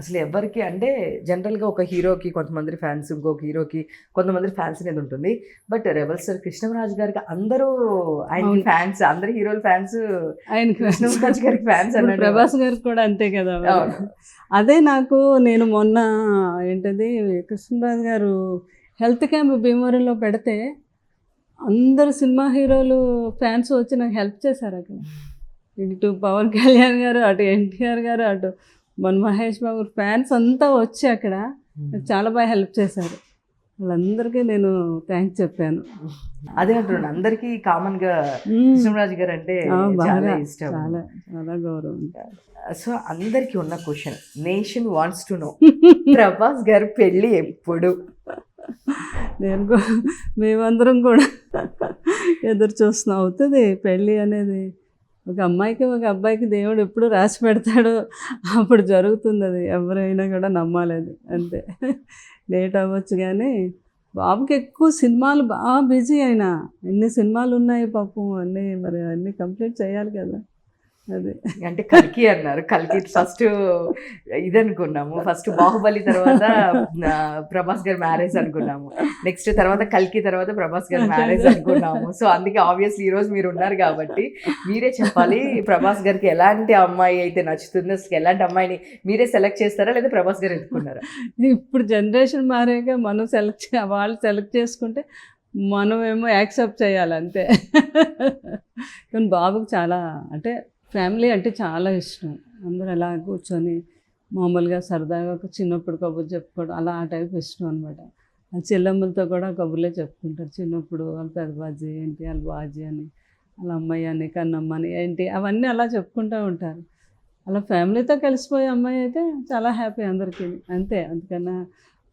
అసలు ఎవరికి అంటే జనరల్‌గా ఒక హీరోకి కొంతమంది ఫ్యాన్స్, ఇంకొక హీరోకి కొంతమంది ఫ్యాన్స్ అనేది ఉంటుంది. బట్ 'రెబెల్ స్టార్' కృష్ణంరాజు గారికి అందరూ ఆయనకి అవును. ఫ్యాన్స్. అందరు హీరోల ఫ్యాన్స్ ఆయనకి కృష్ణంరాజు గారికి ఫ్యాన్స్ ఇప్పుడు అన్నట్టు. 'ప్రభాస్' గారికి కూడా అంతే కదా మరి. అవును. అదే నేను మొన్న ఏంటది 'కృష్ణరాజు' గారు హెల్త్ క్యాంప్ భీమవరంలో పెడితే అందరు సినిమా హీరోలు ఫ్యాన్స్ వచ్చి నాకు హెల్ప్ చేశారు అక్కడ. ఇటు పవన్ కళ్యాణ్ గారు, అటు ఎన్టీఆర్ గారు, అటు మన మహేష్ బాబు ఫ్యాన్స్ అంతా వచ్చి అక్కడ నాకు చాలా బాగా హెల్ప్ చేశారు. వాళ్ళందరికీ నేను థ్యాంక్స్ చెప్పాను. అదే అంటున్నాను. అందరికీ కామన్‌గా కృష్ణంరాజు గారు అంటే చాలా బాగా ఇష్టం. చాలా చాలా గౌరవం. సో అందరికీ ఉన్న question, nation wants to know, Prabhas గారి పెళ్లి ఎప్పుడు? మేమందరం కూడా ఎదురు చూస్తున్నాం. అవుతుంది పెళ్ళి అనేది. ఒక అమ్మాయికి ఒక అబ్బాయికి దేవుడు ఎప్పుడు రాసి పెడతాడో అప్పుడు జరుగుతుంది. అది ఎవరైనా కూడా నమ్మాలి అది, అంతే. లేట్ అవ్వచ్చు కానీ బాబుకి ఎక్కువ సినిమాలు బాగా బిజీ అయినా. ఎన్ని సినిమాలు ఉన్నాయి పాపం, అన్నీ మరి అన్నీ కంప్లీట్ చేయాలి కదా. అది అంటే కల్కి అన్నారు. కల్కి ఫస్ట్ ఇది అనుకున్నాము. ఫస్ట్ బాహుబలి తర్వాత ప్రభాస్ గారి మ్యారేజ్ అనుకున్నాము. నెక్స్ట్ తర్వాత కల్కి తర్వాత ప్రభాస్ గారి మ్యారేజ్ అనుకున్నాము. సో అందుకే ఆబ్వియస్లీ ఈరోజు మీరు ఉన్నారు కాబట్టి మీరే చెప్పాలి. ప్రభాస్ గారికి ఎలాంటి అమ్మాయి అయితే నచ్చుతుందో, ఎలాంటి అమ్మాయిని మీరే సెలెక్ట్ చేస్తారా లేదా ప్రభాస్ గారు ఎత్తుకున్నారా? ఇప్పుడు జనరేషన్ మారాక మనం వాళ్ళు సెలెక్ట్ చేసుకుంటే మనమేమో యాక్సెప్ట్ చేయాలి అంతే. కానీ బాబుకి చాలా అంటే ఫ్యామిలీ అంటే చాలా ఇష్టం. అందరూ అలా కూర్చొని మామూలుగా సరదాగా ఒక చిన్నప్పుడు కబుర్లు చెప్పుకోవడం, అలా ఆ టైప్ ఇష్టం అనమాట. ఆ చెల్లెమ్మలతో కూడా కబుర్లే చెప్పుకుంటారు. చిన్నప్పుడు వాళ్ళ పెద్దబాజీ ఏంటి, వాళ్ళ బాజీ అని, వాళ్ళ అమ్మాయి అని, కన్నమ్మ అని ఏంటి, అవన్నీ అలా చెప్పుకుంటూ ఉంటారు. అలా ఫ్యామిలీతో కలిసిపోయే అమ్మాయి అయితే చాలా హ్యాపీ అందరికీ, అంతే. అందుకన్నా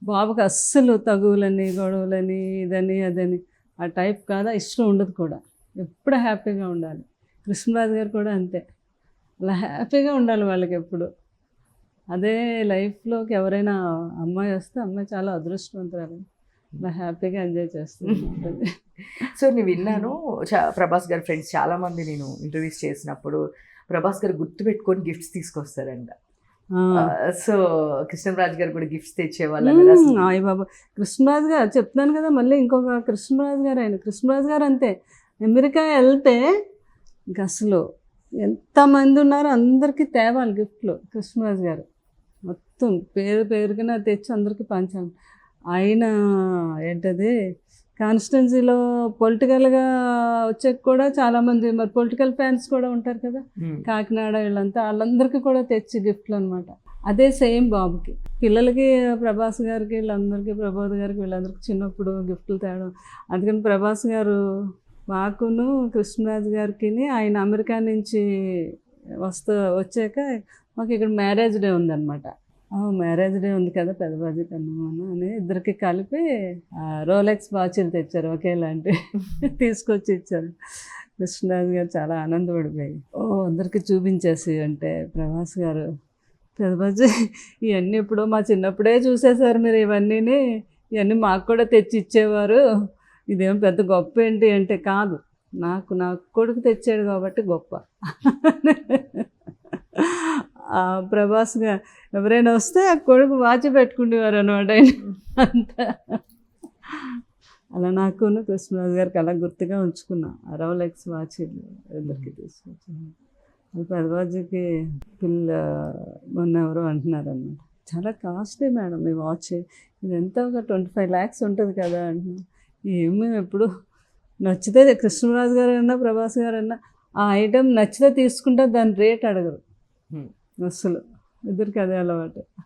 బాబుకి అస్సలు తగువులని, గొడవలని, ఇదని అదని ఆ టైప్ కాదా, ఇష్టం ఉండదు కూడా. ఎప్పుడు హ్యాపీగా ఉండాలి. కృష్ణరాజు గారు కూడా అంతే. అలా హ్యాపీగా ఉండాలి వాళ్ళకి ఎప్పుడు. అదే లైఫ్లోకి ఎవరైనా అమ్మాయి వస్తే అమ్మాయి చాలా అదృష్టవంతురాలు. అలా హ్యాపీగా ఎంజాయ్ చేస్తుంది. సో నేను విన్నాను, ప్రభాస్ గారి ఫ్రెండ్స్ చాలామంది నేను ఇంటర్వ్యూస్ చేసినప్పుడు ప్రభాస్ గారు గుర్తుపెట్టుకొని గిఫ్ట్స్ తీసుకొస్తారంట. సో కృష్ణరాజు గారు కూడా గిఫ్ట్స్ తెచ్చేవాళ్ళు. అయ్య బాబా, కృష్ణరాజు గారు చెప్తున్నాను కదా, మళ్ళీ ఇంకొక కృష్ణరాజు గారు, ఆయన కృష్ణరాజు గారు అంతే. అమెరికా వెళ్తే ఇంకా అసలు ఎంతమంది ఉన్నారో అందరికీ తేవాలి గిఫ్ట్లు. కృష్ణరాజు గారు మొత్తం పేరుకిన తెచ్చి అందరికీ పంచాలి. ఆయన ఏంటది కాన్స్టిట్యున్సీలో పొలిటికల్గా వచ్చాక కూడా చాలామంది మరి పొలిటికల్ ఫ్యాన్స్ కూడా ఉంటారు కదా, కాకినాడ వీళ్ళంతా, వాళ్ళందరికీ కూడా తెచ్చి గిఫ్ట్లు అనమాట. అదే సేమ్ బాబుకి, పిల్లలకి ప్రభాస్ గారికి వీళ్ళందరికీ, ప్రభాస్ గారికి వీళ్ళందరికీ చిన్నప్పుడు గిఫ్ట్లు తేవడం. అందుకని ప్రభాస్ గారు మాకును కృష్ణరాజు గారికి ఆయన అమెరికా నుంచి వచ్చాక మాకు ఇక్కడ మ్యారేజ్ డే ఉందన్నమాట. మ్యారేజ్ డే ఉంది కదా పెద్దబాజీ కన్నమ్మను అని ఇద్దరికి కలిపి రోలెక్స్ వాచీలు తెచ్చారు ఒకేలాంటి, తీసుకొచ్చి ఇచ్చారు. కృష్ణరాజు గారు చాలా ఆనందపడిపోయి అందరికీ చూపించేసి, అంటే ప్రభాస్ గారు, పెద్దబాజీ ఇవన్నీ ఇప్పుడు మా చిన్నప్పుడే చూసేశారు మీరు, ఇవన్నీ మాకు కూడా తెచ్చి ఇచ్చేవారు, ఇదేం పెద్ద గొప్ప ఏంటి అంటే, కాదు నాకు నా కొడుకు తెచ్చాడు కాబట్టి గొప్ప. ప్రభాస్ గారు ఎవరైనా వస్తే ఆ కొడుకు వాచి పెట్టుకునేవారు అనమాట ఆయన అంతా. అలా నాకు కృష్ణరాజు గారికి అలా గుర్తుగా ఉంచుకున్నా. రోలెక్స్ వాచీలు ఇద్దరికి తీసుకొచ్చాను. పెద్దబాజీకి మొన్న ఎవరో అంటున్నారు అన్నమాట, చాలా కాస్ట్లీ మేడం ఈ వాచ్, ఇది ఎంత ఒక 25 lakhs ఉంటుంది కదా అంటున్నాను. ఏమో ఎప్పుడు నచ్చితే కృష్ణరాజు గారు అన్నా ప్రభాస్ గారు అన్నా ఆ ఐటెం నచ్చితే తీసుకుంటే దాని రేట్ అడగరు అసలు. ఇద్దరికి అదే అలవాటు.